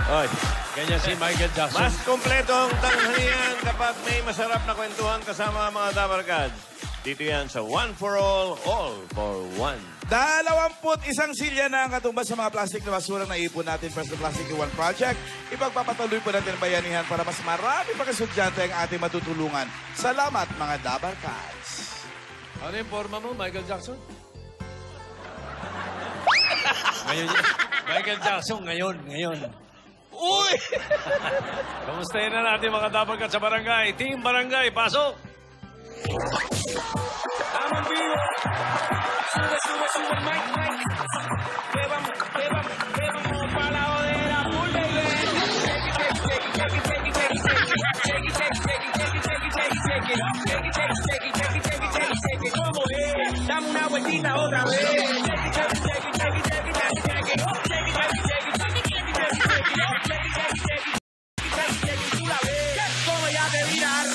Oy. Ganyan si Michael Jackson. Mas kompletong tanghalian kapag may masarap na kwentuhan kasama ang mga Dabarkads. Dito yan sa One for All for One. 21 silya na ang katumbas sa mga plastic na basurang naipon natin para sa Plastic One Project. Ipagpapatuloy po natin ang bayanihan para mas marami pa kasudyante ang ating matutulungan. Salamat mga Dabarkads. Ano yung forma mo, Michael Jackson? Ngayon yan. Michael Jackson, ngayon. Uy! Kamustahin na natin mga Dabarkads sa barangay. Team Barangay, pasok! Estamos en vivo. Sube, mic. Que vamos para la jodera, full baby. ¿Cómo es? Dame una vueltita otra vez. Como ya te mirar.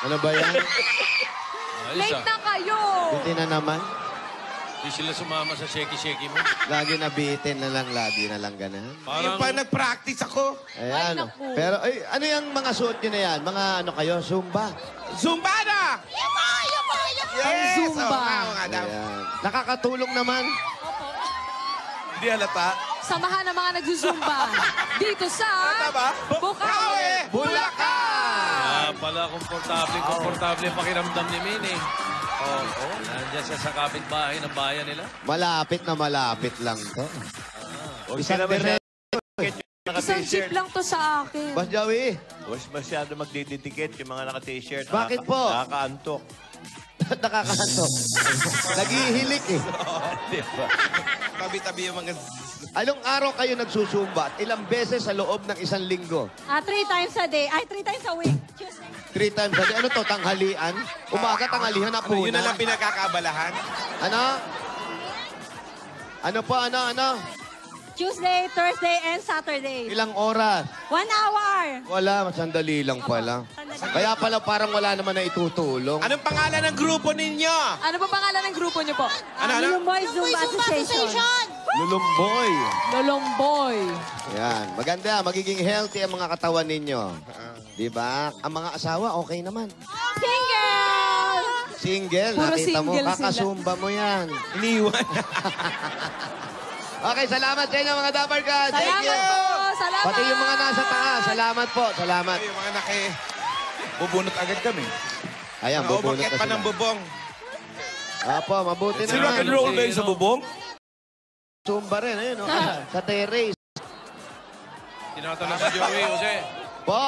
Ano ba yan? Ayos Late na kayo! Bitin na naman. Di sila sumama sa shaky-shaky mo. Lagi na bitin na lang ganahan. Parang... Pa nag-practice ako. Ayan. Ay, naku. Pero, ano yung mga suot nyo na yan? Mga ano kayo? Zumba? Zumba na! Yes! Zumba. Oo nga daw. Ayan. Nakakatulong naman. Hindi halata. Samahan ng mga nagsusumba. Dito sa... Halata ba? Bukawi, Bulacan! Pala, komportable ang pakiramdam ni Min Oo. Nandiyan siya sa kapitbahay ng bayan nila. Malapit lang to. Huwag Isang sila masyado Isang jeep lang to sa akin. Boss Joey, Huwag masyado magdidikit yung mga naka-t-shirt. Bakit po? Nakakaantok. nakakahanto. Naghihilik eh. Diba? Tabi-tabi yung mga... Anong araw kayo nagsusumba? At ilang beses sa loob ng isang linggo? 3 times a day. 3 times a week. Tuesday. 3 times a day. Ano to? Tanghalian? Umaga, tanghalian na po Yun na lang pinagkakabalahan. Ano? Ano po? Ano? Tuesday, Thursday, and Saturday. Ilang oras? 1 hour. Wala, sandali lang pala. Kaya pala parang wala naman na itutulong. Anong pangalan ng grupo ninyo? Ano ba pangalan ng grupo niyo po? Ano? Lulumboy Zumba Association. Lulumboy. Lulumboy. Yan. Maganda. Magiging healthy ang mga katawan ninyo. Di ba? Ang mga asawa, okay naman. Single! Single. Puro Nakita mo, single sila. kakasumba mo yan. Iniwan. Okay, salamat sa inyo mga Dabarkads. Thank Salamat you. po! Salamat! Pati yung mga nasa taas, salamat po. Salamat. Yung mga bubunot agad kami. Ayan, bubunot na Umakyat pa sila. ng bubong. Apo, mabuti Si rock and naman. roll ba yung sa bubong? Zumba rin, ayun, no? Sa terrace. Tinatanong si Joey, Jose. Po.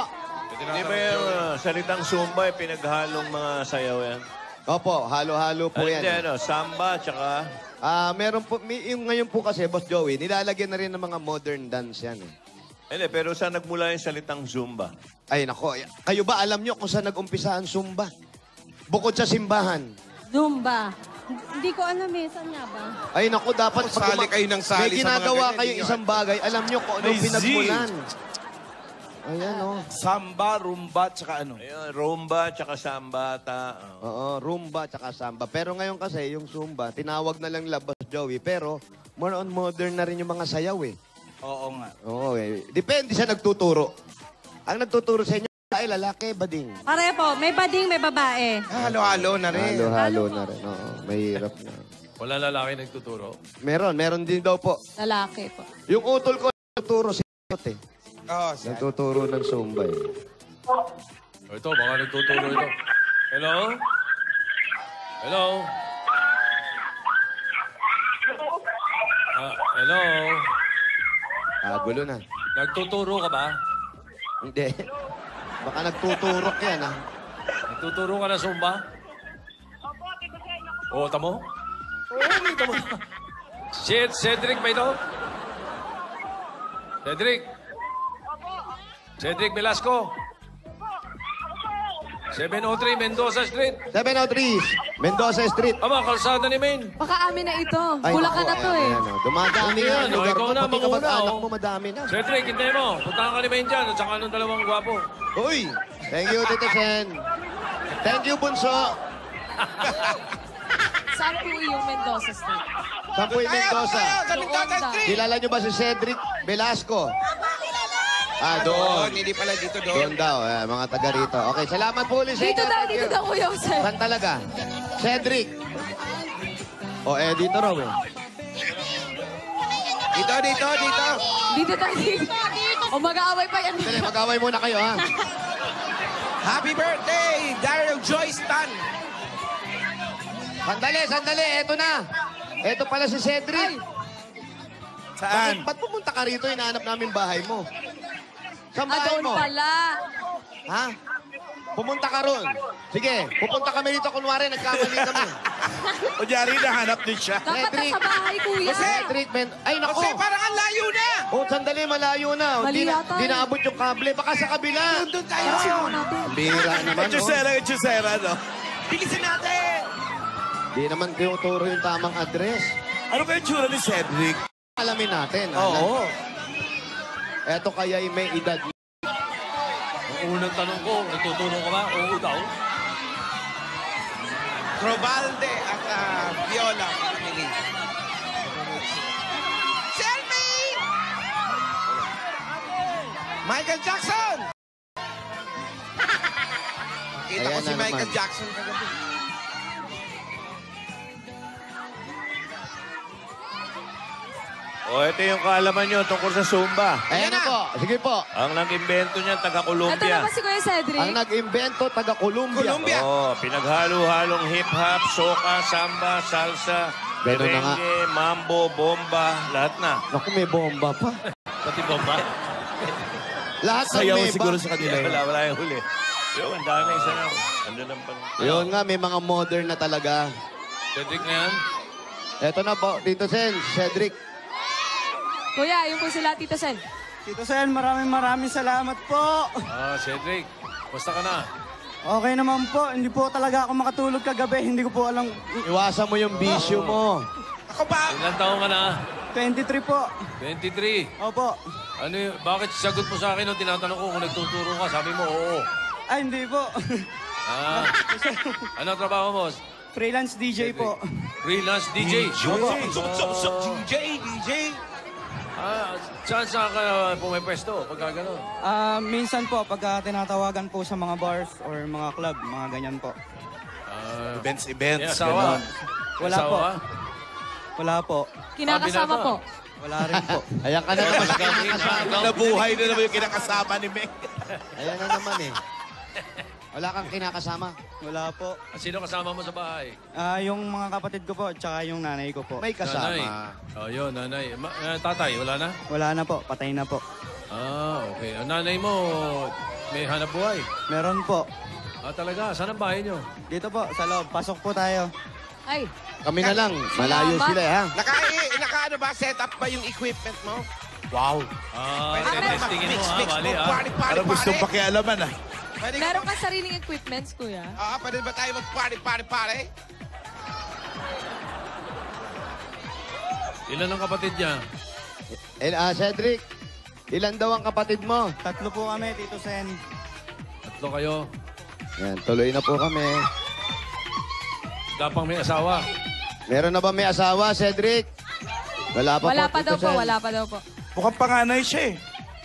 Hindi ba yung salitang Zumba, pinaghalong mga sayaw yan? Opo, halo-halo po yan. Hindi, samba, tsaka... Meron po, yung ngayon po kasi, Boss Joey, nilalagyan na rin ng mga modern dance yan. Eh. Hindi, pero saan nagmula yung salitang Zumba? Ay, nako. Kayo ba alam nyo kung saan nag-umpisa ang Zumba? Bukod sa simbahan. Zumba. Hindi ko alam eh. Saan nga ba? Ay, nako, dapat... Sali kayo ng sali may sa mga ginagawa ganyan, kayong hindi isang bagay, alam nyo kung anong May Z. pinagmulan. Ayan, oh. Samba, rumba, tsaka ano? Ayun, rumba, tsaka sambata. Oo, rumba tsaka samba. Pero ngayon kasi, yung Zumba, tinawag na lang labas, Joey. Pero, more on modern na rin yung mga sayaw, eh. Oo nga. Oo, eh. Depende sa nagtuturo. Ang nagtuturo sa inyo, ay lalaki, bading. Pare po, may bading, may babae. Halo-halo na rin. Halo-halo na rin. Oo, mahirap na. Wala lalaki nagtuturo. Meron din daw po. Lalaki po. Yung utol ko, nagtuturo si eh. Oo, Nagtuturo ng Zumba, eh. Ito, baka nagtuturo ito. Hello? Hello? Hello? Gulo na. Nagtuturo ka ba? Hindi. Baka nagtuturok yan, ah. Nagtuturo ka na Zumba? Oo, tamo? Oo, tamo. Cedric ba ito? Cedric Velasco. 703 Mendoza Street. 703 Mendoza Street. Aba, kalsada ni Maine. Baka amin na ito. Ay, Bulacan na naku, to eh. ayan, oh. Dumadami Ayan, nga ang lugar ikaw mo. na, Pati manguna, kamag-anak oh. mo, madami na. Cedric, hintayin mo. Puntahan ka ni Maine dyan at saka anong dalawang gwapo. Uy, Thank you, Tito Sen. Thank you, Bunso. Saan po yung Mendoza Street? Sampuy Mendoza. Doon daw. Kilala nyo ba si Cedric Velasco? Doon. Hindi pala dito Doon daw, mga taga rito. Okay, salamat po ulit sa inyo. Dito daw, Kuya Jose. Saan talaga? Cedric. Dito raw eh. Dito. Dito tayo. O mag-aaway pa yan. Dali, mag-away muna kayo, ha? Happy birthday, Daryl Joyce Tan. Sandali. Eto na. Eto pala si Cedric. Saan? Ba't pumunta ka rito? Hinahanap namin bahay mo. Saan bahay Doon mo? pala. Ha? Pumunta ka ron. Sige, pupunta kami rito. Kunwari, nagkamali kami. Kunyari, nahanap din siya. Dapat Cedric. nasa bahay, Kuya. Cedric, Ay, nako. Jose, parang ang layo na. Sandali, malayo na. Mali yata. Di naabot yung kable. Baka sa kabila. Doon tayo. Ang bihira naman, no? Chusera, no? Bilisin natin. Di naman tinuturo yung tamang address. Ano kaya tsura ni Cedric? Alamin natin. Oo. Eto kaya may edad. Ang unang tanong ko, nagtutulong ka ba? Oo daw. Robalde at Viola. Selfie! Michael Jackson! Kita ko Ayan si na Michael naman. Jackson kagabi. Ito yung kaalaman nyo tungkol sa Zumba. Ayan na po. Sige po. Ang nag-invento niyan, Ito taga-Colombia. naman si Kuya Cedric. Ang nag-invento, taga-Columbia. Columbia. Pinaghalo-halong hip-hop, soca, samba, salsa, Ganun na nga. merengue, mambo, bomba, lahat na. Naku, may bomba pa. Pati bomba. Lahat ng Sayaw may siguro sa kanila yun. Wala yung huli. Yun, ang dami isa na. Andun ang pang... Yun nga, may mga modern na talaga. Cedric na yan. Eto na po, Tito Sen, Cedric. Kuya, yung po sila, Tito Sen. Tito Sen, maraming salamat po. Cedric, basta ka na. Okay naman po, hindi po talaga ako makatulog kagabi. Hindi ko po alam. Iwasan mo yung bisyo mo. Ako ba? Ilan taong ka na? 23 po. 23. Opo. Ano yung, bakit sagot mo sa akin nung tinatanong ko kung nagtuturo ka? Sabi mo, oo. Ay, hindi po. Ano trabaho mo? Freelance DJ po. Freelance DJ. DJ. Saan ka pumipwesto pagka gano'n? Minsan po, pagka tinatawagan po sa mga bars or mga club, mga ganyan po. Events. May asawa? Wala po. Wala po. Kinakasama po. Wala rin po. Ayan ka na naman. Nabuhay na naman yung kinakasama ni Meg. Ayan na naman eh. Wala kang kinakasama. Wala po. Sino kasama mo sa bahay? Yung mga kapatid ko po, tsaka yung nanay ko po. May Nanay. kasama. Yun, nanay. Tatay, wala na? Wala na po, patay na po. Okay. Ang nanay mo, may hanap buhay. Meron po. Talaga? Saan ang bahay nyo? Dito po, sa loob. Pasok po tayo. Ay, Kami na lang. Malayo Salamat. sila eh, ha? Naka ba? Set up ba yung equipment mo? Wow. Testingin mo, Bali, Party, Parang gustong pakialaman, ah. Pwede meron ka sariling equipments, Kuya? Pwede ba tayo mag-party? Ilan ang kapatid niya? Cedric, ilan daw ang kapatid mo? 3 po kami, Tito Sen. 3 kayo. Yan, tuloy na po kami. Dapang may asawa. Meron na ba may asawa, Cedric? Wala pa Wala po, pa daw Tito po, Sen. wala pa daw po. Mukhang panganay siya eh.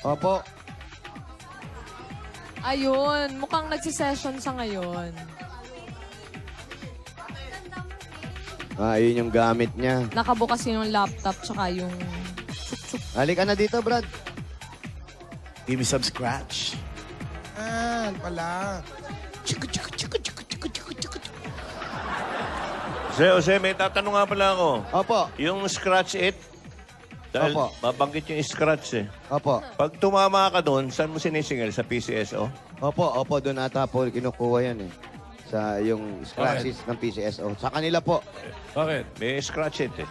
Opo. Ayun, mukhang nagsisession sa ngayon. Yun yung gamit niya. Nakabukas yung laptop tsaka yung... Halika na dito, Brad. Give me some scratch. Pala. Jose, may tatanong nga pala ako. Opo. Yung scratch it, dahil Opo. mabanggit yung scratch eh. Opo. Pag tumama ka doon, saan mo sinisingil? Sa PCSO? Opo, doon ata po kinukuha yan eh. Sa yung scratches ng PCSO. Sa kanila po. Bakit? May scratch it eh.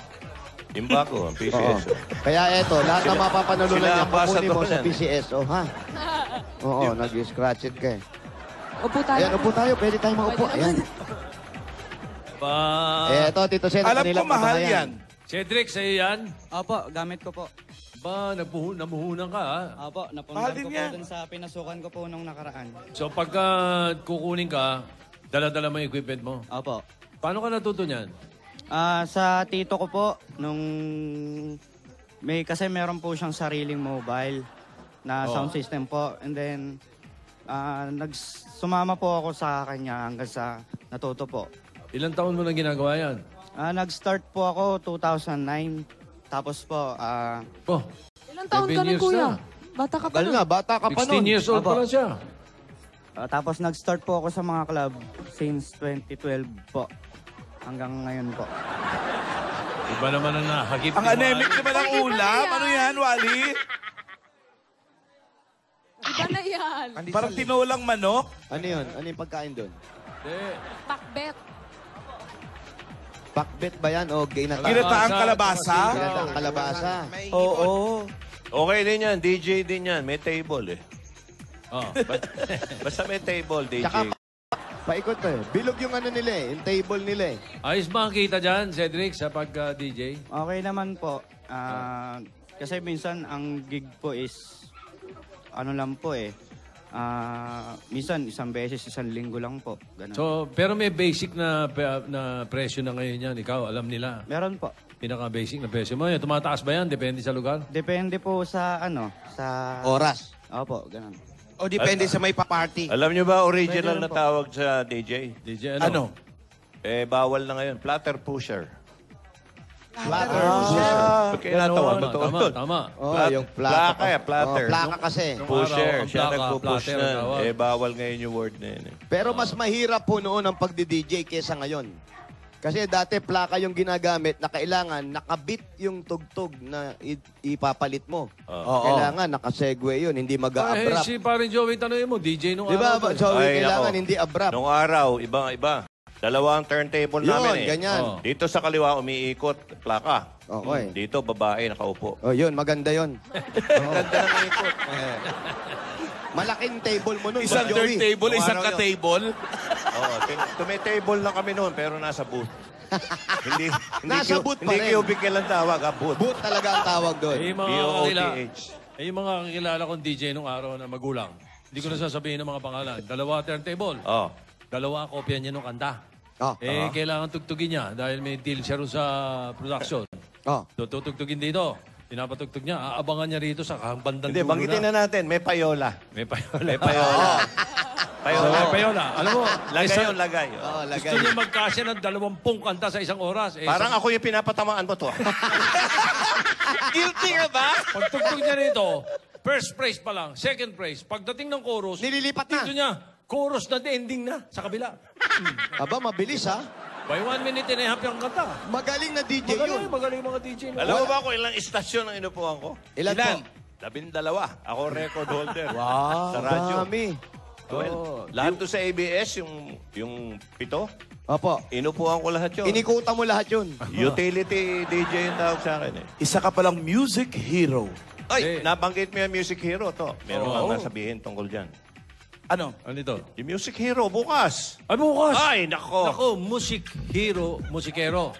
Yung bako, ang Oo. PCSO. Kaya eto, lahat ng mapapanalunan sila niya, ang kukunin mo ambassador sa yan. PCSO, ha? Oo, nag-scratch it ka eh. Upo tayo. Ayan, upo tayo. Pwede tayo maupo. Ayan. Pa... Eto, Tito Sen, Alam kanila ko mahal yan. Cedric, sa'yo yan? Opo, gamit ko po. Ba, namuhunan ka, ha? Opo, Mahal napuntan din ko po yan. dun sa pinasukan ko po nung nakaraan. So, pagka kukunin ka, dala-dala mo yung equipment mo. Opo. Paano ka natuto niyan? Sa tito ko po, kasi meron po siyang sariling mobile na sound system po. And then, sumama po ako sa kanya hanggang sa natuto po. Ilang taon mo na ginagawa yan? Nag-start po ako 2009. Tapos po, Oh, Ilang taon 7 ka na, years kuya? na. Bata ka pa Tagal nun. na, bata ka pa 16 nun. years old Aba. pa lang siya. tapos nag-start po ako sa mga club since 2012 po. Hanggang ngayon po. Iba naman ang nahagip. Ang anemic naman ang ulam. Ano yan, Wally? Iba na yan. Parang tinolang manok. Ano yun? Ano yung pagkain doon? Pakbet. Pakbet ba yan o ginataang? Ginataang kalabasa. Ginataang kalabasa. Oo. Okay din yan. DJ din yan. May table eh. Oh. Basta may table, DJ. Tsaka paikot eh. Bilog yung ano nila eh. Yung table nila eh. Ayos ba ang kita dyan, Cedric, sa pag-DJ? Okay naman po. Kasi minsan ang gig po is ano lang po eh. Minsan isang beses, isang linggo lang po. Ganun. So, pero may basic na presyo na ngayon yan. Ikaw, alam nila. Meron po. Pinaka-basic na presyo mo. Yan, tumataas ba yan? Depende sa lugar? Depende po sa sa Oras. Opo, ganun. O depende sa may pa-party. Alam nyo ba original Pwede na rin po. tawag sa DJ? DJ, Ano? Eh, bawal na ngayon. Platter pusher. Platter. Ba't kayo natawa? Totoo Tama, yun. tama. Oh, yung Plaka eh, platter. Oh, plaka kasi. Pusher. Araw, ang Siya plaka, nagpo-push platter na. ang tawag. Eh, bawal ngayon yung word na yun. Eh. Pero mas mahirap po noon ang pagdi-DJ kesa ngayon. Kasi dati plaka yung ginagamit na kailangan nakabit yung tugtog na ipapalit mo. Kailangan nakasegue yun, hindi Eh, mag-a-abrupt. si parin Joey, tanongin mo, DJ nung Di ba, araw. Joey, Ay, kailangan nako. hindi abrupt. Nung araw, iba. Dalawang turntable Yun, namin eh. ganyan. Oh. Dito sa kaliwa, umiikot, plaka. Okay. Dito, babae, nakaupo. Oh, yun, maganda yun. Ganda ng ikot. Malaking table mo nun, Isang Joey. turntable, Nung isang araw yun. ka-table. Oo, tumitable na kami noon, pero nasa booth. hindi Nasa booth pa hindi rin. cubicle ang tawag, booth. Boot talaga ang tawag doon. Eh, yung mga kakilala, B-O-O-T-H. yung mga kakilala kong DJ nung araw na magulang. Hindi ko na sasabihin ng mga pangalan. Dalawa turntable. Oh. Dalawa kopya niya nung kanta. Oh. Kailangan tugtugin niya dahil may deal siya rin sa production. Oh. Tutugtugin dito. Pinapatugtog niya. Aabangan niya rito sa bandang Hindi, dulo banggitin na natin, may payola. May payola. May payola. So, may payola. Alam mo, Lagay yun, lagay. Oh, gusto lagay. niya magkasya ng 20 kanta sa isang oras. Parang ako yung pinapatamaan mo to. Guilty ka ba? Pagtugtog niya rito, first praise pa lang, second praise. Pagdating ng chorus, Nililipat na. dito niya, chorus na ending na sa kabila. Aba, mabilis ha. By 1 minute and a half yung kanta. Magaling na DJ yun. Magaling mga DJ. No? Alam mo ba kung ilang istasyon ang inupuan ko? Ilan po? 12. Ako record holder. Sa radyo. Dami. 12. Lahat to sa ABS, yung 7. Opo. Inupuan ko lahat yun. Inikutan mo lahat yun. Utility DJ yung tawag sa akin eh. Isa ka palang music hero. Ay, nabanggit mo yung music hero to. Meron kang nasabihin tungkol dyan. Ano? Ano ito? Yung music hero, bukas. Ay, bukas! Ay, nako. Nako, music hero, musikero.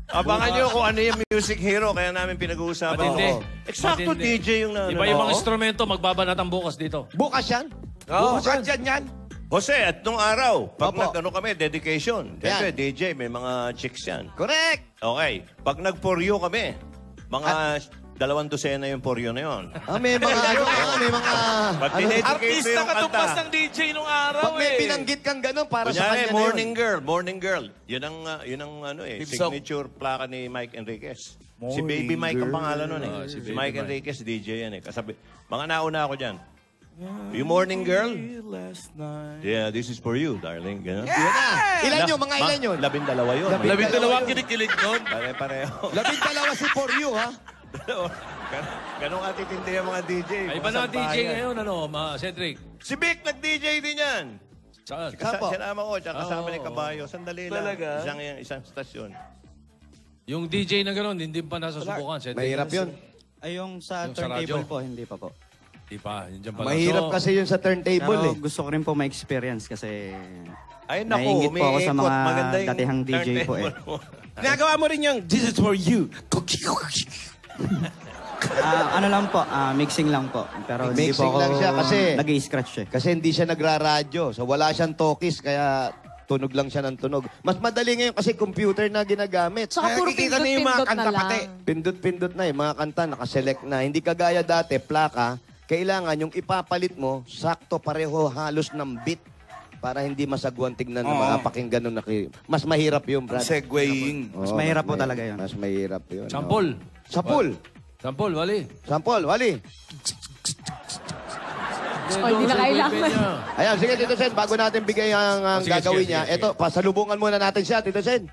Abangan nyo kung ano yung music hero, kaya namin pinag-uusapan. Matindi. Oo. Eksakto Matindi. DJ yung na. Iba yung mga Oo. instrumento, magbabanatan bukas dito. Bukas yan? Bukas yan. Jose, at nung araw, pag Opo. nag-ano kami, dedication. Siyempre, DJ, may mga chicks yan. Correct. Okay. Pag nag-poryo kami, mga 200 yung poryo na yun. May mga ano, may mga... Pag ano, dinedicate mo Artista yung ka tupas kanta. ng DJ nung araw pag may eh. binanggit kang gano'n, para sa Kunyari, kanya morning na yun. girl. Yun ang ano eh, Theme song. signature plaka ni Mike Enriquez. Si Baby Mike ang pangalan nun eh. Si Mike Enriquez, DJ yan eh. Kasabi, mga nauna ako dyan. Yung morning girl, Last night. yeah, this is for you, darling. Ganun. Yun na. Ilan yun? Mga ilan yun? 12 yun. 12 kinikilig nun. Pare-pareho. 12 si for you, ha? Ganun ka titindi yung mga DJ. Ay, iba na DJ ngayon, Cedric. Si Vic, nag-DJ din yan. Saan? Apo. Sinama ko, tsaka kasama ni Kabayo. Sandali lang. Talaga? Isang stasyon. Yung DJ na gano'n, hindi pa nasa subukan. Cedric. Mahirap yun. Ay, yung sa Yung sa turntable radyo? po, hindi pa po. Di pa, yun dyan pala. Mahirap So, kasi yun sa turntable, Pero eh. gusto ko rin po ma-experience kasi Ay, naku, naiingit po ako sa umiikot. mga Maganda yung datihang DJ po eh. turntable mo. Ginagawa mo rin yung, this is for you. Ano lang po, mixing lang po. Pero hindi Mixing po ako lang siya kasi- nag-i-scratch eh. Kasi hindi siya nagraradyo. So wala siyang talkies, kaya tunog lang siya ng tunog. Mas madali ngayon kasi computer na ginagamit. Tsaka puro Nakikita na yung mga pindot-pindot na kanta lang. pati. Pindot-pindot na mga kanta, nakaselect na. Hindi kagaya dati, plaka, kailangan yung ipapalit mo, sakto pareho halos ng beat para hindi masagwan tignan ng mga pakinggan nung mas mahirap yung Brad. Segwaying. Mas mahirap po talaga yun. Mas mahirap yun. Sampol. Sapul. Sampol, wali. Sampol, wali. Ay, hindi na kailangan. Ayan, sige, Tito Sen, bago natin bigay ang Sige, gagawin sige, niya, sige, ito, pasalubungan muna natin siya, Tito Sen.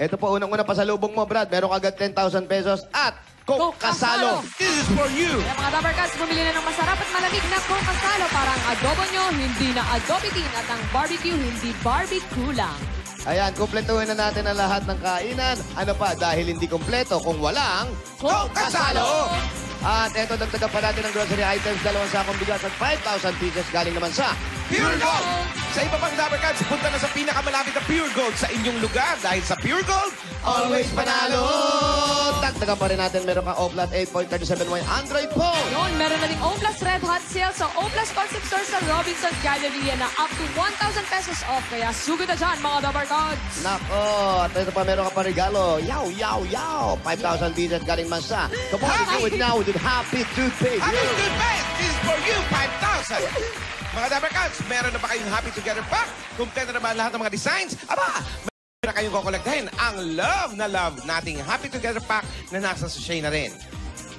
Ito po, unang-una pasalubong mo, Brad. Meron kagad 10,000 pesos at Coke Kasalo. This is for you. Kaya mga Dabarkads, bumili na ng masarap at malamig na Coke Kasalo para ang adobo nyo hindi na adobitin at ang barbecue hindi barbecue lang. Ayan, kumpletuhin na natin ang lahat ng kainan. Ano pa, dahil hindi kumpleto kung walang Coke Kasalo. At eto, dagdagan pa natin ng grocery items, 2 sakong bigas at 5,000 pieces galing naman sa Pure Gold! Sa iba pang Dabber Cats, punta na sa pinakamalapit na Pure Gold sa inyong lugar. Dahil sa Pure Gold, Always Panalo! Dagdagan pa rin natin, meron kang O-Plus 8.37 Android phone. Yun, meron na rin O-Plus Red Hot Sale sa O-Plus Concept Store sa Robinson Galleria na up to 1,000 pesos off. Kaya sugod na dyan, mga Dabarkads. Nako, at ito pa meron ka pa regalo. Yaw, yaw, yaw! 5,000 pieces galing man sa Kabody Do It Now with Happy Toothpaste. Happy Toothpaste! This is for you, 5,000! Mga Dabber Cats, meron na ba kayong Happy Together Pack? Kumpleto na ba lahat ng mga designs? Aba, meron na kayong kukolektahin ang love na love nating Happy Together Pack na nasa sachet na rin.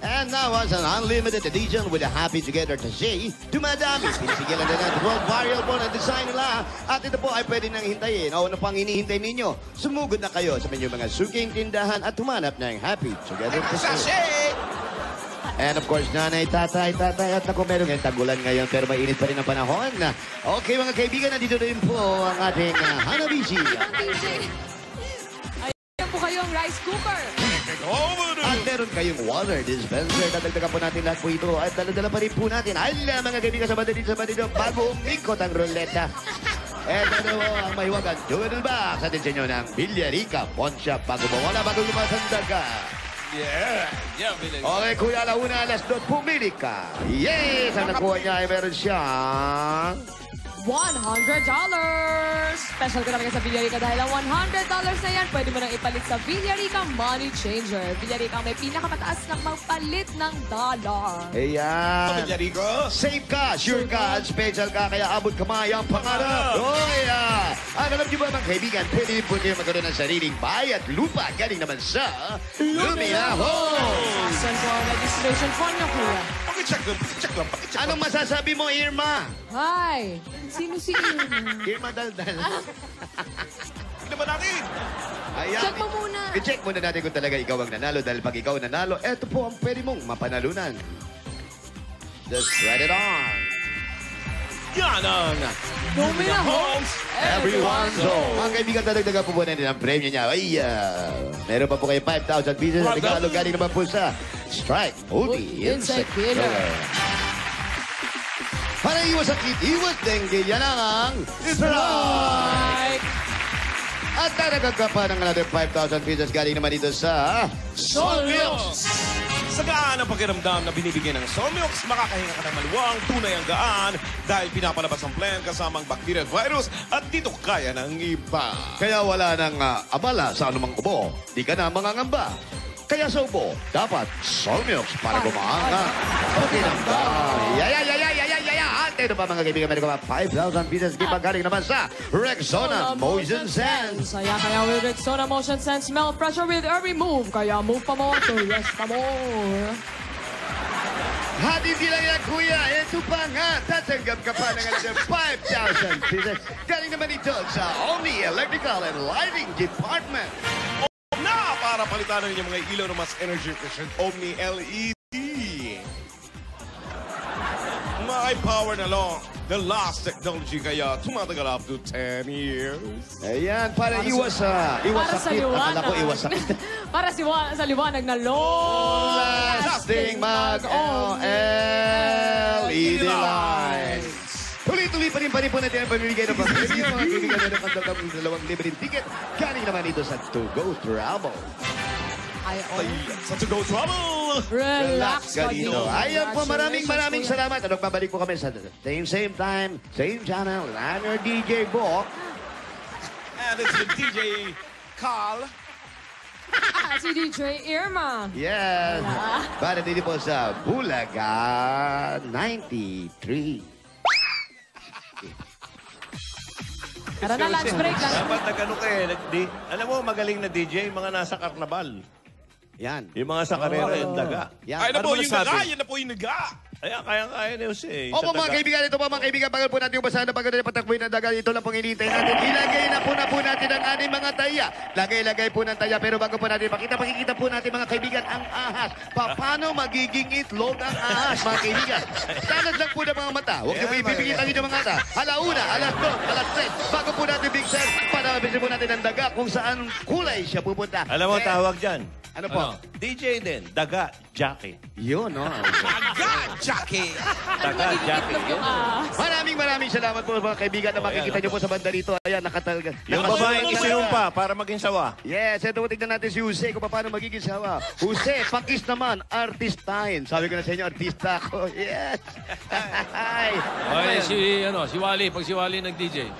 And now as an unlimited edition with a Happy Together sachet, dumadami. Pinisigilan na ng 12 variable na design nila. At ito po ay pwede nang hintayin. O ano pang hinihintay ninyo? Sumugod na kayo sa inyong mga suking tindahan at humanap ng Happy Together sachet. Sachet! And of course, nanay, tatay, at ako meron ngayong tagulan ngayon pero mainit pa rin ang panahon. Okay mga kaibigan, nandito rin po ang ating Hanabishi. Ayan po kayong rice cooker. At meron kayong water dispenser. Dadagdagan po natin lahat po ito. At daladala pa rin po natin. Ala mga kaibigan sa bandito, bago umikot ang ruleta. Ito na po ang mahiwagan. Dual box. Atin sa inyo ng Villarica Poncha. Bago mawala, bago lumasandaga. Yeah, Billy. Okay, Kuya Launa, alas 2, pumili ka. Yes! Ang nakuha niya ay meron siyang... $100! Special ka naman sa Villarica dahil ang $100 na yan, pwede mo nang ipalit sa Villarica Money Changer. Villarica ang may pinakamataas ng magpalit ng dollar. Ayan. Villarico. Safe ka, sure ka, at special ka, kaya abot kamay ang pangarap. Oh, yeah. At alam niyo ba mga kaibigan, pwede rin po kayo magkaroon ng sariling bahay at lupa galing naman sa Lumina Homes. Asan po ang registration form niyo, kuya? Pakicheck lang. Anong masasabi mo, Irma? Hi! Sino si Irma? Irma Daldal. Tignan ba natin? Ayan. Check mo muna. I-check muna natin kung talaga ikaw ang nanalo dahil pag ikaw nanalo, eto po ang pwede mong mapanalunan. Just write it on. Yan ang Lumina Homes, Everyone's home. Mga kaibigan, dadagdagan po po natin ang premyo niya. Ay, meron pa po kayo 5,000 pieces na regalo galing naman po sa Strike Multi Insect Killer. Para iwas sakit, iwas dengue, yan ang Strike! At dadagdag ka pa ng another 5,000 pieces galing naman dito sa Soul Milks. Sa gaan ang pakiramdam na binibigyan ng Soul Milks, makakahinga ka ng maluwang, tunay ang gaan dahil pinapalabas ang plant kasamang bacteria at virus at dito kaya ng iba. Kaya wala nang abala sa anumang ubo. Di ka na mangangamba. Kaya sa ubo, dapat Soul Milks para gumaanga. Pakiramdam. At ito pa mga kaibigan, meron ka pa 5,000 pieces gift galing naman sa Rexona Motion Sense. Kaya with Rexona Motion Sense, smell pressure with every move. Kaya move pa mo to rest pa mo. At hindi lang yan, kuya. Ito pa nga, tatanggap ka pa ng another 5,000 pieces. Galing naman ito sa Omni Electrical and Lighting Department. Na para palitan ng inyong mga ilaw na mas energy efficient Omni LED. May power na long. The last technology kaya tumatagal up to 10 years. Ayan, para iwas sa Para sa sakit. liwanag. Akala ko iwas sakit. Para sa liwanag na long-lasting LED lights. Tuloy-tuloy pa rin po natin ang pamimigay ng pamilya. Mga kaibigan, meron kang dalawang libreng ticket. Galing naman dito sa To Go Travel. Sa to go trouble! Relax ka Ganito. din. Ayan po, maraming Congratulations, Kuya. salamat. At magbabalik po kami sa same time, same channel. I'm your DJ Bo. And it's the DJ Carl. Si DJ Irma. Yes. Para dito po sa Bulaga 93. Tara na, lunch break. Dapat nagano ka eh. Alam mo, magaling na DJ, yung mga nasa karnabal. Yan. Yung mga sa karera, yung daga. Yan. Ay, na po Ano yung masabi? naga! Yan na po yung naga! Ayan, kaya-kaya ni Jose. Opo mga kaibigan, ito po mga kaibigan, bagal po natin yung basahan na bagal na patakboy ng dagat. Ito lang pong hinihintay natin. Ilagay na po natin ang ating mga taya. Lagay po ng taya. Pero bago po natin pakikita po natin mga kaibigan ang ahas. Paano magiging itlog ang ahas, mga kaibigan? Tanad lang po ng mga mata. Huwag niyo po ipipigit ang inyong mga mata. Alauna, alas 2, alas 3. Bago po natin big sir, para mabisin po natin ang daga kung saan kulay siya pupunta. Alam mo, tawag dyan. Ano po? DJ din. Daga, Jackie. Yun, no? Naga! Jackie! Daga, Jackie. Yung ahas. Maraming salamat po mga kaibigan na makikita niyo po sa banda rito. Ayan, nakatalga. Yung babaeng isinumpa para maging sawa. Yes, ito tignan natin si Jose kung paano magiging sawa. Jose, pakis naman, artistain. Sabi ko na sa inyo, artista ako. Yes. Hi. Okay, si Wally. Pag si Wally nag-DJ.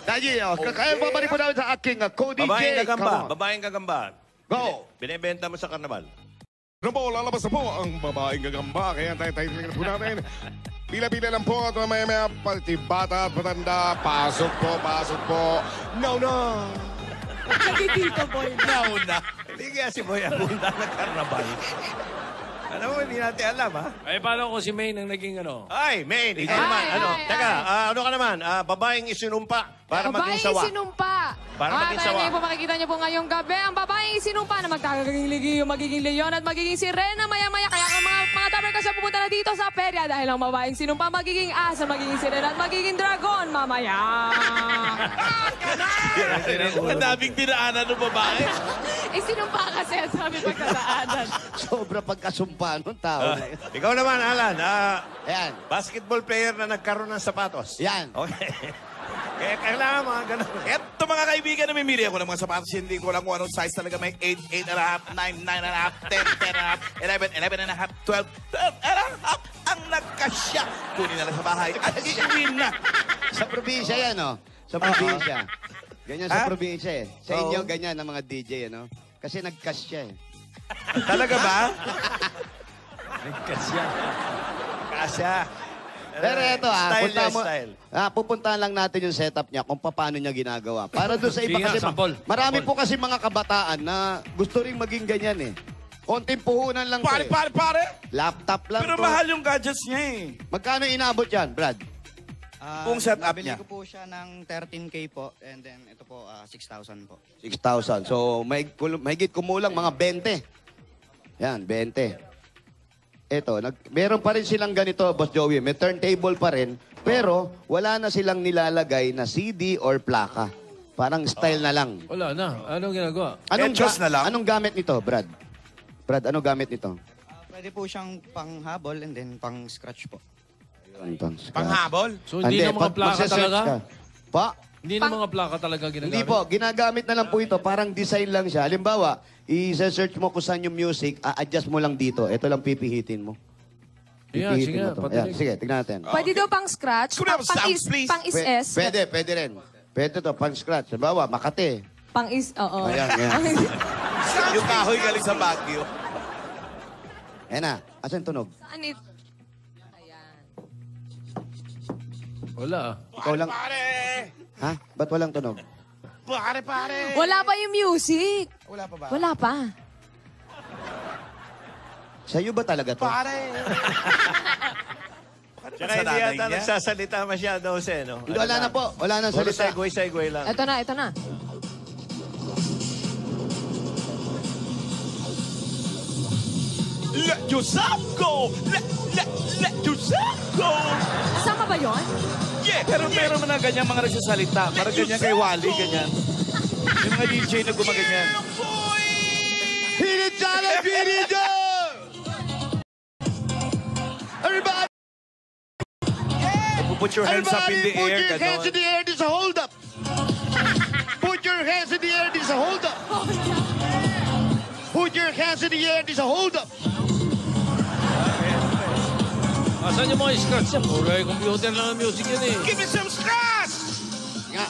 Daddy, kaya babalik po namin sa aking co-DJ. Babaeng Come gagamba. on. Babaeng gagamba. Go. Binibenta mo sa karnabal. Ano po, lalabas na po ang babaeng gagamba. Kaya tayo po natin. Pila-pila lang po at maya-maya pati bata at matanda. Pasok po. No. Dito, boy. Nauna. Hindi kaya si Boy Abunda ng karnabal. Alam mo, hindi natin alam, ha? Ay, paano kung si May nang naging ano? Ay, Maine, ikaw naman. Ano? Teka, ano ka naman? Babaeng isinumpa para maging Babaeng sawa. isinumpa. Para maging sawa. Ngayon po makikita niyo po ngayong gabi ang babaeng isinumpa na magkakaging magiging leon at magiging sirena maya-maya. Kaya ang mga taber kasi pupunta na dito sa perya dahil ang babaeng sinumpa magiging asa, magiging sirena at magiging dragon mamaya. Ang daming dinaanan ng babae. Isinumpa kasi ang sabi pagkadaanan. Sobra pagkasumpa ng tao. Ikaw naman, Alan. Ayan. Basketball player na nagkaroon ng sapatos. Yan. Okay. Kaya kailangan mga ganun. Eto mga kaibigan, namimili ako ng mga sapatos. Hindi ko lang kung anong size talaga. May 8, 8.5, 9, 9.5, 10, 10.5, 11, 11.5, 12, 12.5. Ang nagkasya. Kunin na lang sa bahay. At iuwi na. Sa probinsya yan, no? Sa probinsya. Ganyan sa Ha? probinsya eh. Sa inyo, ganyan ang mga DJ, ano? Kasi nag-cash siya eh. Talaga ba? Kasya. Pero eto Style niya, style. pupuntahan lang natin yung setup niya kung paano niya ginagawa. Para doon sa iba Sige nga, kasi, sample. marami Sample. po kasi mga kabataan na gusto ring maging ganyan eh. Konting puhunan lang to eh. Pare. Laptop lang Pero to. mahal yung gadgets niya eh. Magkano inabot yan, Brad? Kung setup nabili niya. ko po siya ng 13K po. And then ito po, 6,000 po. 6,000. So, mahigit kumulang mga 20. Yan, 20. Eto, meron pa rin silang ganito, Boss Joey. May turntable pa rin, pero wala na silang nilalagay na CD or plaka. Parang style na lang. Wala na. Anong ginagawa? Etchos na lang? Anong gamit nito, Brad? Brad, anong gamit nito? Pwede po siyang pang-habol and then pang-scratch po. Panghabol? So, hindi na mga plaka talaga? Pa? Hindi na mga plaka talaga ginagamit? Hindi po, ginagamit na lang po ito. Parang design lang siya. Halimbawa, i-search mo kung saan yung music, a-adjust mo lang dito. Ito lang pipihitin mo. Ayan, sige, mo to. patinig. Ayan, sige, tignan natin. Pwede daw pang scratch, Could we have sounds, please? pang is-es. Pwede rin. Pwede to, pang scratch. Halimbawa, Makati. Pang is, oo. Ayan, ayan. Yung kahoy galing sa Baguio. Ayan na. Asan tunog? Saan ito? Ayan. Wala ah. Ikaw lang. Pare! Ha? Ba't walang tunog? Pare! Wala pa yung music. Wala pa ba? Wala pa. Sa'yo ba talaga to? Pare! Tsaka hindi yata nagsasalita masyado, Jose, no? Hindi, wala na po. Wala na Puro salita. segue lang. Ito na. Let yourself go! Let yourself go! Kasama ba yun? Yeah! Pero meron na ganyan mga nagsasalita. Parang ganyan kay Wally, ganyan. Yung mga DJ na gumaganyan. Hinitala Pinito! Everybody! Put your hands up in the Put air. your hands in the air. This is a hold up. Put your hands in the air. This is a hold up. Put your hands in the air. There's a hold up. Asan yung mga scratch yan? Puro ay computer lang ang music yan eh. Give me some scratch! Nga.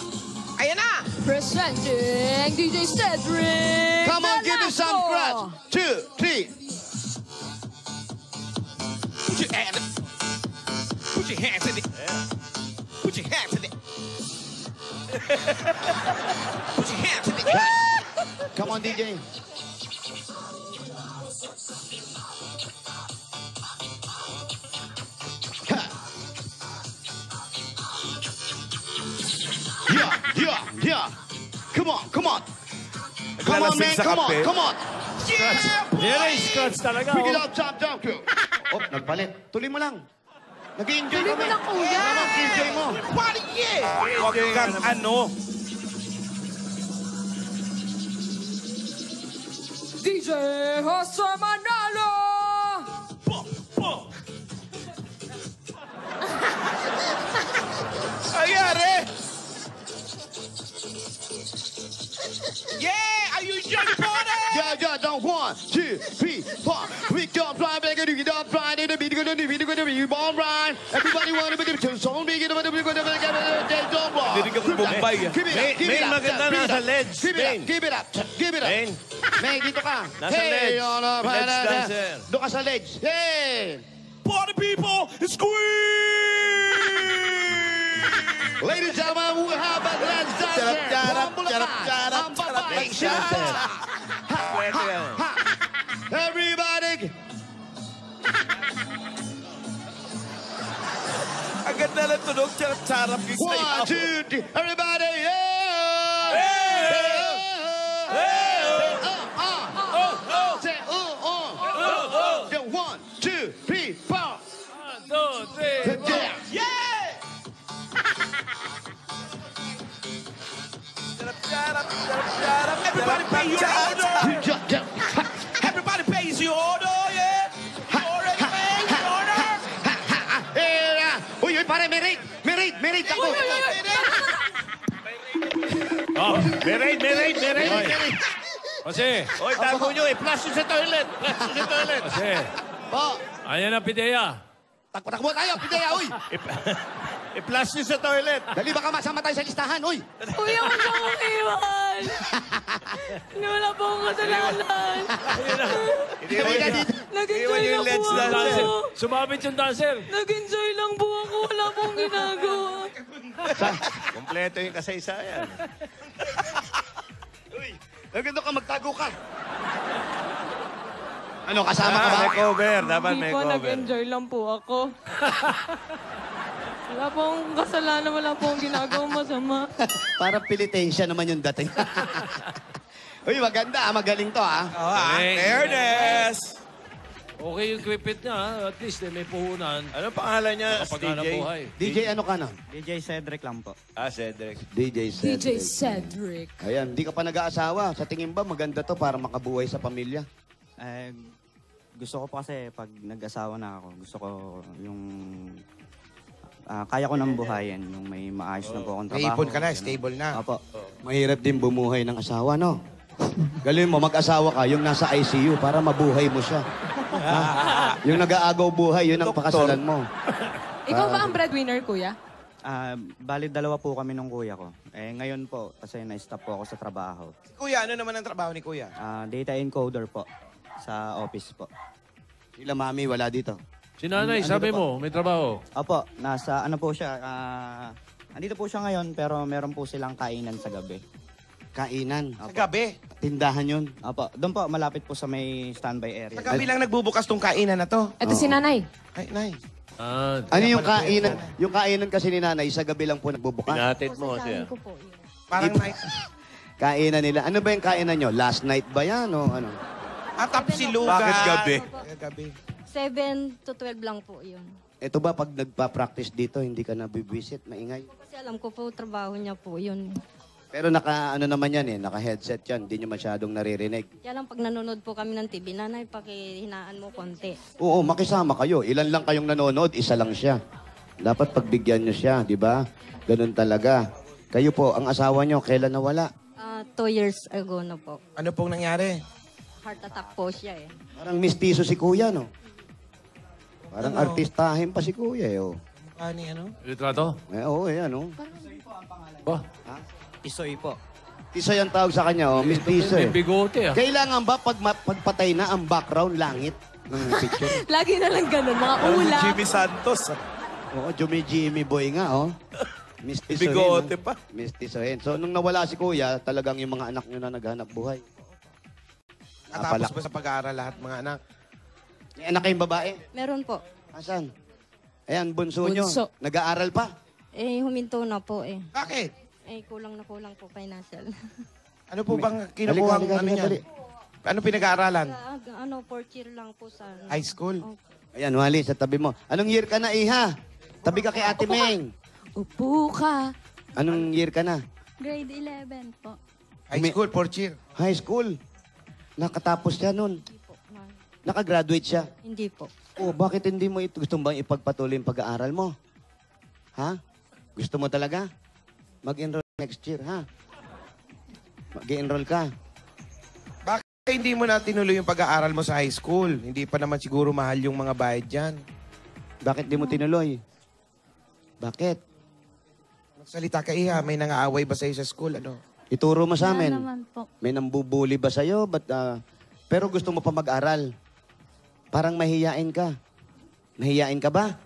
Ayan na! Presenting DJ Cedric. Come on, give me some scratch. 2, 3. Put your hands in it. Put your hands in it. Put your hands in it. Put your hands in it. Come on, DJ. Yeah. Come on. Come on, man. Come on. Yan ay scratch talaga. Pick it up, top down, crew. Oh, nagpalit. Tuloy mo lang. Nag-i-enjoy Tuloy mo kami. lang, kuya. Nag-i-enjoy mo. Party, yeah! Huwag kang ano. DJ Jose Manalo. Ayari! Yeah! Are you Johnny Porter? Yeah, don't 1, 2, 3, 4. We come flying back and we get up flying in the beat, gonna be born right. Everybody want to be the song, we get up, they don't walk. Hindi ka Bombay. Main maganda nasa ledge. Main. Give it up. Main. May, dito ka. Nasa ledge. Ledge dancer. Doon ka sa ledge. Hey! Party people, squeeze! Ladies and gentlemen, we have a ledge dancer. Everybody! Ang ganda lang tunog, charap-charap. 1, 2, 3. Everybody, yeah! Say, Then 1, 2, 3, 4. 1, 2, 3, 4. Yeah! Everybody pay your order! Everybody pays your order, yeah? You already paid your order? Uy, pare, may raid ako. Oh, May raid. kasi, Oy, tago nyo eh. Flash nyo sa toilet. kasi. Po, Ayan ang pideya. takbo tayo, pideya, uy. I-flash nyo sa toilet. Dali, baka masama tayo sa listahan, uy. Kuya, huwag na akong iwan. Wala po akong kasalanan. Kami ka dito. Nag-enjoy lang po ako. Dancer. Sumabit yung dancer. Nag-enjoy lang po ako. Wala pong ginagawa. Kompleto yung kasaysayan. Uy, naganda ka, magtago ka. Ano, kasama ka ba? May cover. Dapat Hindi may po, cover. nag-enjoy lang po ako. Wala pong kasalanan, wala pong ginagawang masama. Parang Pilitensya naman yung dating. Uy, maganda, magaling to, Fairness! Okay yung equipment niya, ha? At least may puhunan. Anong pangalan niya? Kapag DJ? buhay. DJ, ano ka na? DJ Cedric lang po. Cedric. DJ DJ Cedric. Ayan, di ka pa nag-aasawa. Sa tingin ba, maganda to para makabuhay sa pamilya? Eh, gusto ko pa kasi pag nag-asawa na ako, gusto ko yung kaya ko nang buhayin, yung may maayos na po akong trabaho. Naipon ka na, Ganun. stable na. Opo. Mahirap din bumuhay ng asawa, no? Galing mo, mag-asawa ka, yung nasa ICU, para mabuhay mo siya. Ha? Yung nag-aagaw buhay, yun ang pakasalan mo. Ikaw ba ang breadwinner, kuya? Bali, dalawa po kami nung kuya ko. Eh, ngayon po, kasi na-stop po ako sa trabaho. Kuya, ano naman ang trabaho ni Kuya? Data encoder po, sa office po. Sila mami, wala dito. Si nanay, sabi mo, may trabaho. Opo, nasa ano po siya, andito po siya ngayon, pero meron po silang kainan sa gabi. Kainan. Sa gabi. Tindahan yun. Opo, doon po, malapit po sa may standby area. Sa gabi lang nagbubukas tong kainan na to. Ito si nanay. Ay, nay. Ano yung kainan? Yung kainan kasi ni nanay, sa gabi lang po nagbubukas. Pinatid mo siya. Ko po yun. Parang night. Kainan nila. Ano ba yung kainan nyo? Last night ba yan? O ano? Tapsilugan. Bakit gabi? Gabi. 7 to 12 lang po yun. Ito ba, pag nagpa-practice dito, hindi ka nabibisit, maingay? Kasi alam ko po, trabaho niya po yun. Pero ano naman yan naka-headset yan, hindi nyo masyadong naririnig. Kaya lang pag nanonood po kami ng TV, nanay, pakihinaan mo konti. Oo, makisama kayo. Ilan lang kayong nanonood, isa lang siya. Dapat pagbigyan nyo siya, di ba? Ganun talaga. Kayo po, ang asawa nyo, kailan nawala? 2 years ago na po. Ano pong nangyari? Heart attack po siya eh. Parang mistiso si kuya, no? Parang artistahin pa si kuya, eh. Oh. Ano ano? Litrato? Oo, yan, oh. Ba? Isoy po. Tisoy ang tawag sa kanya, oh. Mistiso, May eh. bigote, ah. Kailangan ba pagpatay na ang background langit ng picture? Lagi na lang ganun, mga Parang si ulap. Jimmy Santos. Oo, Jimmy Boy nga, oh. Mistisohin. Bigote oh. pa. Mistisohin. So, nung nawala si kuya, talagang yung mga anak nyo na naghanap buhay. Natapos ba sa pag-aaral lahat mga anak? May anak kayong babae? Meron po. Asan? Ayan, bunso nyo. Bunso. Nag-aaral pa? Eh, huminto na po eh. Bakit? Eh, kulang na kulang po financial. Ano po bang kinukuha Halika, ano halika, niyan? Ano pinag-aaralan? Ano, 4th year lang po sa... High school? Opo. Ayan, Wally, sa tabi mo. Anong year ka na, Iha? Tabi ka kay Ate Meng. Upo ka. Anong year ka na? Grade 11 po. High school, 4th year. High school. Nakatapos siya nun. Hindi po. Nakagraduate siya. Hindi po. Oh, bakit hindi mo ito? Gusto mo bang ipagpatuloy yung pag-aaral mo? Ha? Gusto mo talaga? Mag-enroll next year, ha? Mag-enroll ka. Bakit hindi mo na tinuloy yung pag-aaral mo sa high school? Hindi pa naman siguro mahal yung mga bayad dyan. Bakit di mo tinuloy? Bakit? Magsalita ka, Iha. May nangaaway ba sa'yo sa school? Ano? Ituro mo sa Wala amin. naman po. May nambubuli ba sa'yo? Pero gusto mo pa mag-aral. Parang mahiyain ka. Mahiyain ka ba?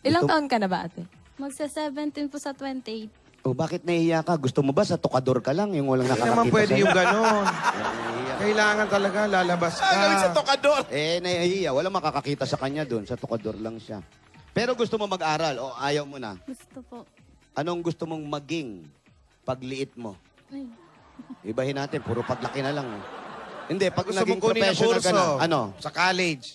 Ilang taon ka na ba, ate? Magsa-17 po sa 28. O bakit nahihiya ka? Gusto mo ba sa tukador ka lang? Yung walang Hindi nakakakita naman pwede sa'yo? yung gano'n. Nahihiya. Kailangan talaga lalabas ka. Gawin sa tokador. Nahihiya. Walang makakakita sa kanya doon. Sa tukador lang siya. Pero gusto mo mag-aral o ayaw mo na? Gusto po. Anong gusto mong maging pagliit mo? Ay. Ibahin natin, puro paglaki na lang. Hindi, pag Gusto naging mong kunin na professional ka kurso na, ano? sa college.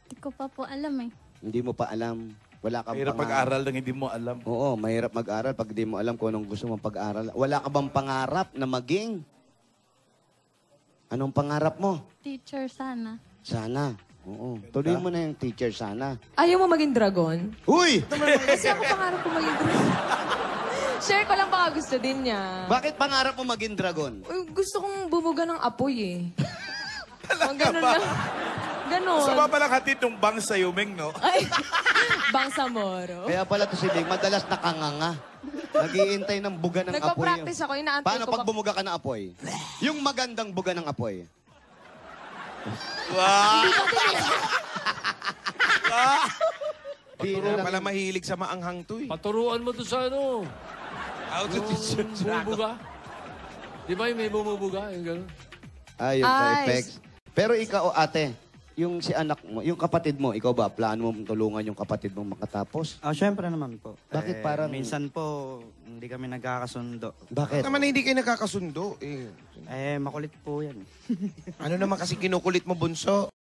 Hindi ko pa po alam eh. Hindi mo pa alam. Wala kang Mahirap mag-aral nang hindi mo alam. Oo, mahirap mag-aral pag di mo alam kung anong gusto mong pag-aral. Wala ka bang pangarap na maging? Anong pangarap mo? Teacher sana. Sana. Oo. Tuloy mo na yung teacher sana. Ayaw mo maging dragon? Uy! Kasi ako pangarap ko maging dragon. Share ko lang baka gusto din niya. Bakit pangarap mo maging dragon? Uy, gusto kong bumuga ng apoy eh. Mga ganun lang. Ganon. Sa ba palang hatid ng bang sa Yumeng, no? Ay, Bangsamoro. Kaya pala to si Bing, madalas nakanganga. Nagiintay ng buga ng apoy. Nagpa-practice ako, inaantay Paano ko pag bumuga ka ng apoy? Yung magandang buga ng apoy. Wow! Puro pala mahilig sa maanghang to eh. Paturuan mo to sa ano. How to teach Yung bumubuga. Di ba yung may bumubuga? Yung gano'n. Yung sa Ay, effects. Pero ikaw, ate, yung si anak mo, yung kapatid mo, ikaw ba, plano mo tulungan yung kapatid mong makatapos? Syempre naman po. Bakit parang- Minsan po, hindi kami nagkakasundo. Bakit? Naman hindi kayo nakakasundo eh. Makulit po yan. Ano naman kasi kinukulit mo, bunso?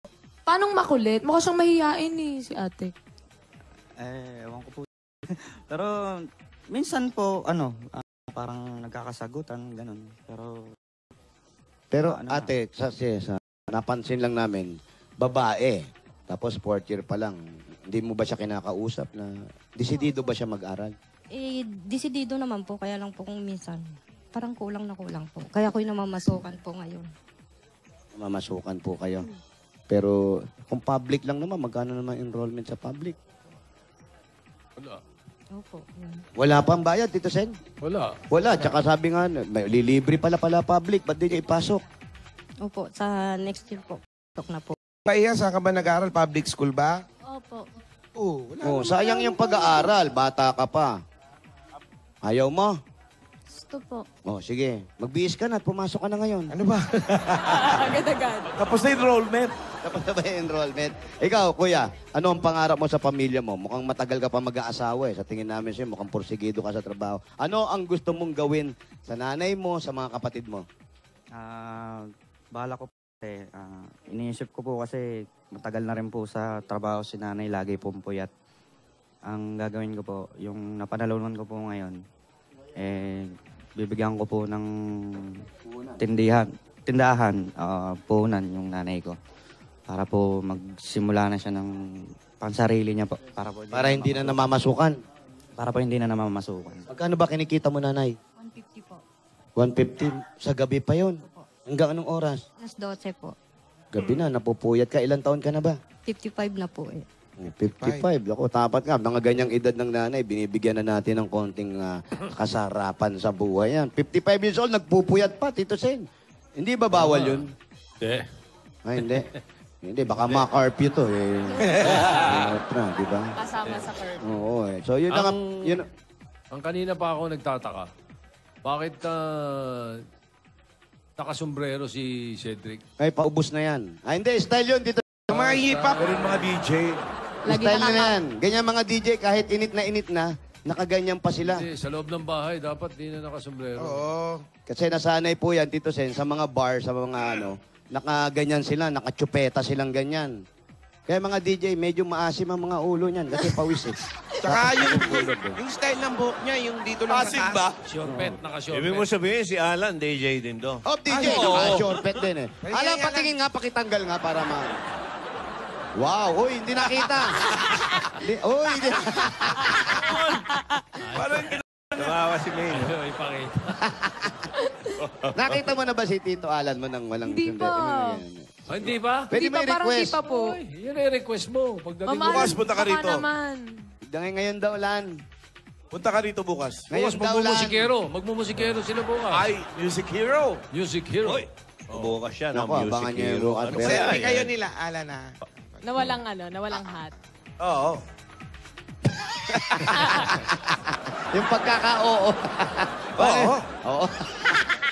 Paano makulit? Mukha siyang mahihain eh, si ate. Ewan ko po. Pero, minsan po, parang nagkakasagutan, ganun. Pero Ano? ate, sa napansin lang namin, babae, tapos 4th year pa lang, hindi mo ba siya kinakausap na, desidido ba siya mag-aral? Eh, desidido naman po. Kaya lang po kung minsan. Parang kulang na kulang po. Kaya ako'y namamasukan po ngayon. Mamasukan po kayo. Pero kung public lang naman, magkano naman enrollment sa public? Wala. Opo. Yun. Wala pang bayad, Tito Sen? Wala. Wala, tsaka sabi nga, may lilibre pala public, ba't di niya ipasok? Opo. Sa next year po. Tok na po. Kaya saan ka ba nag-aaral? Public school ba? Opo. Oo, wala. Oh, sayang yung pag-aaral, bata ka pa. Ayaw mo? Gusto po. Oh, sige, magbihis ka na at pumasok ka na ngayon. Ano ba? Agad-agad. Tapos na enrollment. Tapos na ba yung enrollment? Ikaw, kuya, ano ang pangarap mo sa pamilya mo? Mukhang matagal ka pa mag-aasawa eh. Sa tingin namin sa'yo, mukhang porsigido ka sa trabaho. Ano ang gusto mong gawin sa nanay mo, sa mga kapatid mo? Bahala ko po kasi, iniisip ko po kasi matagal na rin po sa trabaho si nanay, lagi pong puyat. Ang gagawin ko po, yung napanalunan ko po ngayon, bibigyan ko po ng tindahan, puhunan yung nanay ko. Para po magsimula na siya ng pansarili niya po. Para hindi na namamasukan. Para po hindi na namamasukan. Magkano ba kinikita mo, nanay? 150 po. 1:15. Sa gabi pa yon. Hanggang anong oras? Alas 12 po. Gabi na, napupuyat ka. Ilang taon ka na ba? 55 na po eh. 55. Ako, tapat nga. Mga ganyang edad ng nanay, binibigyan na natin ng konting kasarapan sa buhay yan. 55 years old, nagpupuyat pa, Tito Sen. Hindi ba bawal yun? Hindi. Ay, hindi. Hindi, baka makarpyo to eh. Di ba? Kasama sa curve. Oo eh. So, yun ang... Yun, Ang kanina pa ako nagtataka. Bakit nakasombrero si Cedric? ay, paubos na yan. Ay, hindi. Style yun, Tito. Yung mga hip-hop. Pero yung mga DJ, Lagi Style na nakaka- yan. Ganyan mga DJ, kahit init na, nakaganyan pa sila. Hindi, sa loob ng bahay, dapat di na nakasombrero. Oo. Kasi nasanay po yan, Tito Sen, sa mga bar, sa mga nakaganyan sila, nakachupeta silang ganyan. Kaya mga DJ, medyo maasim ang mga ulo niyan kasi pawis eh. Tsaka yung style ng buhok niya, yung dito lang Pasig sa ba? taas. Shortpet, Ibig naka-shortpet. mo sabihin, si Alan, DJ din to. Oh, DJ, naka-shortpet din eh. Ay, Alam, ay, patingin nga, pakitanggal nga para ma... Wow, uy, hindi nakita. Uy, hindi. Tumawa si May. Ay, ipakita. Nakita mo na ba si Tito Alan mo nang walang... Hindi pa. Ah, hindi ba? Pwede Hindi may pa, parang request. di pa po. Ay, yun ay request mo. Pagdating mo. Bukas, punta ka baka rito. naman. Ngayon daw, Lan. punta ka rito bukas. Ngayon Bukas daw, Lan. magmumusikero. Magmumusikero sila bukas. Ay, Music Hero. Music hero. Uy, bukas siya ng Naku, abangan music niyo yung hero. bukas. Ano Pero- kaya Selfie kayo yan? nila, Alan na. Nawalang hat. Oo. Yung pagkaka-oo. Oo. Oo.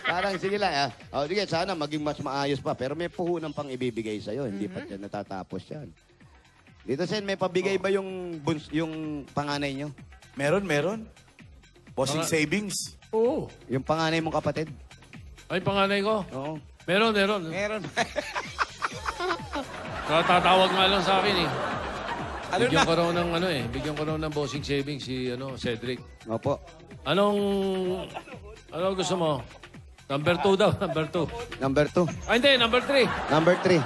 Parang sige lang. Oh, sige, sana maging mas maayos pa. Pero may puhunan pang ibibigay sa'yo. Hindi pa yan natatapos yan. Dito, Sen, may pabigay ba yung panganay nyo? Meron. Bossing Mga- savings. Oo. Yung panganay mong kapatid? Ay, panganay ko. Oo. Meron. Meron ba? Tatawag nga lang sa akin eh. Ano Bigyan na? ko raw ng bigyan ko raw ng bossing savings si Cedric. Opo. Anong gusto mo? Number 2 daw, number 2. Number 2. Ay, hindi, number 3. Number 3.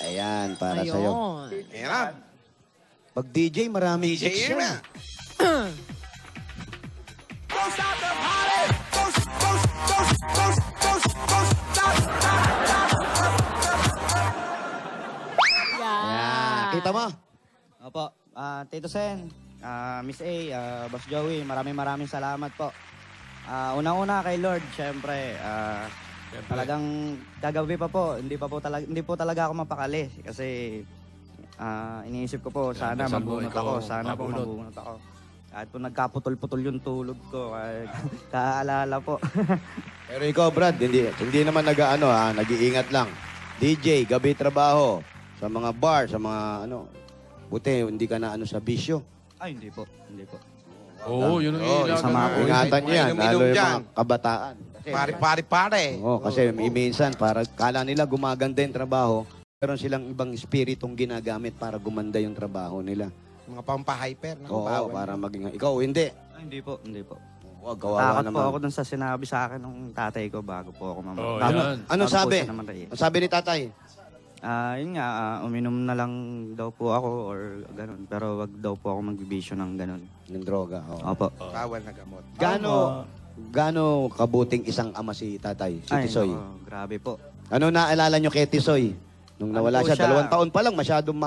Ayan, para sa'yo. Meron. Pag DJ, maraming DJ chicks yun yan. na. Ayan. Kita mo? Opo. Tito Sen, Miss A, Boss Joey, maraming salamat po. Una-una kay Lord, syempre. Talagang gagabi pa po. Hindi po talaga ako mapakali kasi iniisip ko po sana dasal mo, mabunot ikaw, ako, sana po mabunot. mabunot ako. Kahit po nagkaputol-putol yung tulog ko, kaalala po. Pero ikaw, Brad, hindi naman nag-iingat lang. DJ, gabi trabaho, sa mga bar, sa mga buti, hindi ka na sa bisyo. Ay, hindi po. Oo, yun ang ilaga. sama po. Ingatan niyo yan, Inom-inom lalo yung dyan. mga kabataan. Kasi, Pare. kasi minsan, para kala nila gumaganda yung trabaho, meron silang ibang espiritong ginagamit para gumanda yung trabaho nila. Mga pampahyper. Naku, Oo, bawal para yun. maging... Ikaw, hindi. Ay, hindi po. Huwag, kawawa Takot po ako naman. dun sa sinabi sa akin ng tatay ko bago po ako Oo, bago- yan. Anong bago po sabi? siya namatay. Ang sabi ni tatay? Yun nga, uminom na lang daw po ako or ganun. Pero wag daw po ako magbibisyo ng ganun. Ng droga. Oo. Opo. Bawal na gamot. Gaano kabuting isang ama si tatay, si Tisoy? naku, grabe po. Ano naalala nyo kay Tisoy? Nung Ano nawala po siya, siya? 2 taon pa lang, masyadong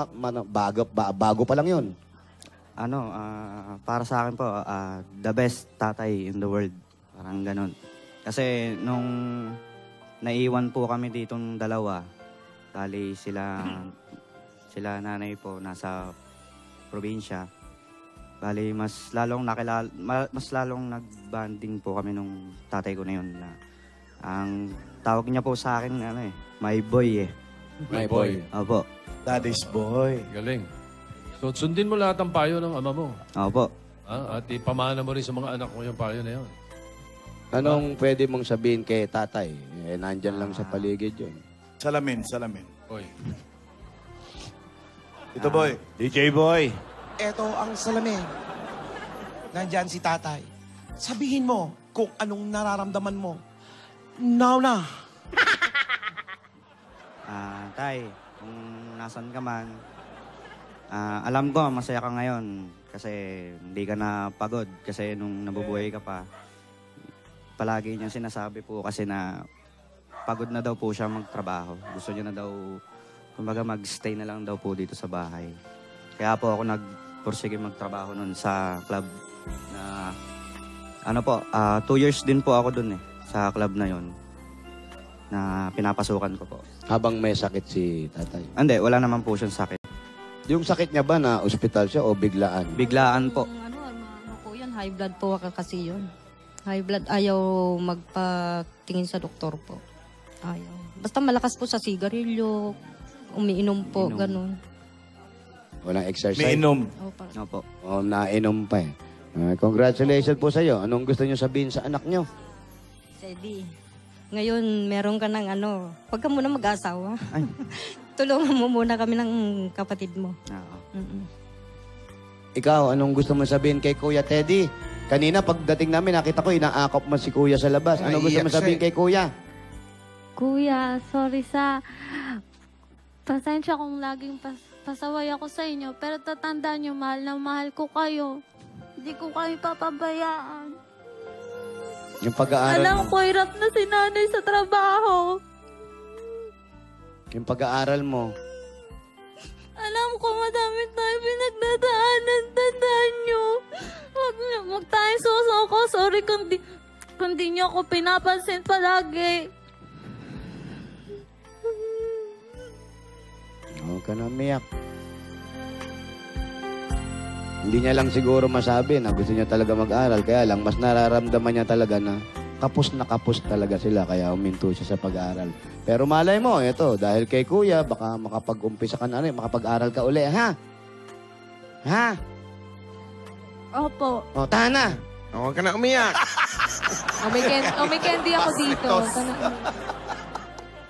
bago pa lang yun. Para sa akin po, the best tatay in the world. Parang ganun. Kasi nung naiwan po kami ditong dalawa, bali sila nanay po nasa probinsya. Bali mas lalong nagbanding po kami nung tatay ko na yun. Ang tawag niya po sa akin my boy eh. My boy. Opo. Daddy's boy. Galing. So, sundin mo lahat ng payo ng ama mo. Opo. At ipamana mo rin sa mga anak mo yung payo na yun. Anong pwede mong sabihin kay tatay? Nandyan lang sa paligid yun. Salamin. Oy. Ito, boy. DJ Boy. Eto ang salamin. Nandyan si tatay. Sabihin mo kung anong nararamdaman mo. Now na. Tay, kung nasan ka man, alam ko masaya ka ngayon kasi hindi ka na pagod kasi nung nabubuhay ka pa. palagi niya sinasabi po kasi na pagod na daw po siya magtrabaho. Gusto niya na daw, kumbaga mag-stay na lang daw po dito sa bahay. Kaya po ako nagpursige magtrabaho nun sa club na, 2 years din po ako dun sa club na yon na pinapasukan ko po. Habang may sakit si tatay. Hindi, wala naman po siyang sakit. Yung sakit niya ba na ospital siya o biglaan? Biglaan po. Ano po yun, high blood po kasi yun. High blood, ayaw magpatingin sa doktor po. Ayaw. Basta malakas po sa sigarilyo, umiinom po, ganun. Walang exercise? Miinom. Opo. O, nainom pa eh. Congratulations po sa iyo. Anong gusto niyo sabihin sa anak niyo? Sedi, ngayon meron ka ng huwag ka muna mag-asawa. Ay. Tulungan mo muna kami ng kapatid mo. Oo. Ikaw, anong gusto mo sabihin kay Kuya Teddy? Kanina pagdating namin, nakita ko inaakap mo si Kuya sa labas. Anong gusto mo sabihin kay Kuya? Kuya, sorry pasensya kung laging pasaway ako sa inyo. Pero tatandaan nyo, mahal na mahal ko kayo. Hindi ko kayo papabayaan. Yung pag-aaral Alam mo. ko, hirap na si nanay sa trabaho. Yung pag-aaral mo. Alam ko, madami tayo pinagdadaanan. Tandaan nyo. Huwag tayo susuko. Sorry kung di nyo ako pinapansin palagi. Huwag ka na umiyak. Hindi niya lang siguro masabi na gusto niya talaga mag-aral. Kaya lang, mas nararamdaman niya talaga na kapos talaga sila. Kaya uminto siya sa pag-aaral. Pero malay mo, ito, dahil kay Kuya, baka makapag-umpisa ka na rin, makapag-aral ka uli, ha? Ha? Opo. O, tahan na. Huwag ka na umiyak. May candy ako dito.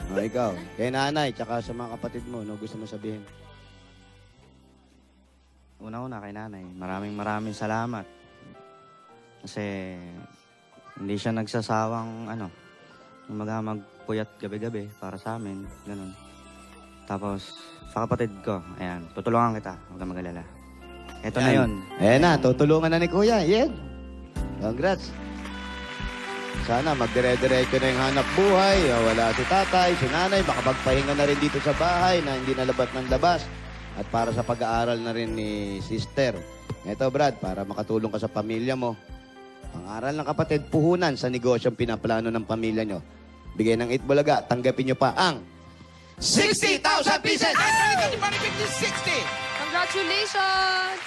O, ikaw, kay nanay, tsaka sa mga kapatid mo, no, gusto mo sabihin? Una-una kay nanay, maraming salamat. Kasi hindi siya nagsasawang magpuyat gabi-gabi para sa amin, ganun. Tapos sa kapatid ko, ayan, tutulungan kita, huwag kang mag-alala. Ito na yun. Ayan na, tutulungan na ni Kuya. Yan. Congrats. Sana magdire-diretso na yung hanap buhay. Wala si tatay, si nanay, makapagpahinga na rin dito sa bahay na hindi nalabat ng labas. At para sa pag-aaral na rin ni sister. Ito, Brad, para makatulong ka sa pamilya mo. Pang-aral ng kapatid, puhunan sa negosyong pinaplano ng pamilya nyo. Bigay ng 8 bulaga, tanggapin nyo pa ang 60,000 pieces! Ay, 60! Congratulations!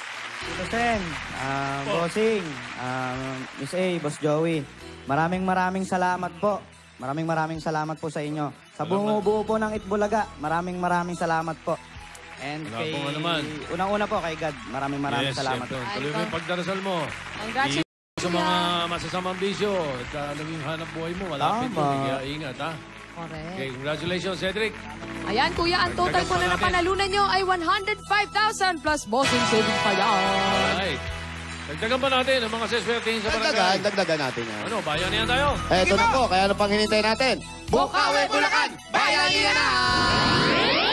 Tito Sen, Bossing, Miss A, Boss Joey, maraming salamat po. Maraming salamat po sa inyo. Sa bumubuo po ng Itbulaga, maraming salamat po. And Wala pong anuman. unang-una po kay God, maraming salamat po. Tuloy mo yung pagdarasal mo. Congratulations! Sa mga masasamang bisyo at naging hanap buhay mo, malapit mo. Kaya ingat, ha? Correct. Okay, congratulations, Cedric. Ayan, kuya, ang total po na napanalunan nyo ay 105,000 plus bossing savings pa yan. Alright. Dagdagan pa natin ang mga seswertein sa barangay. Dagdagan natin yan. Ano, bayan yan tayo? Eto na po, kaya ano pang hinintay natin? Bukawi, Bulacan! Bayanihan na!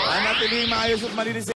Sana tuloy maayos at malinis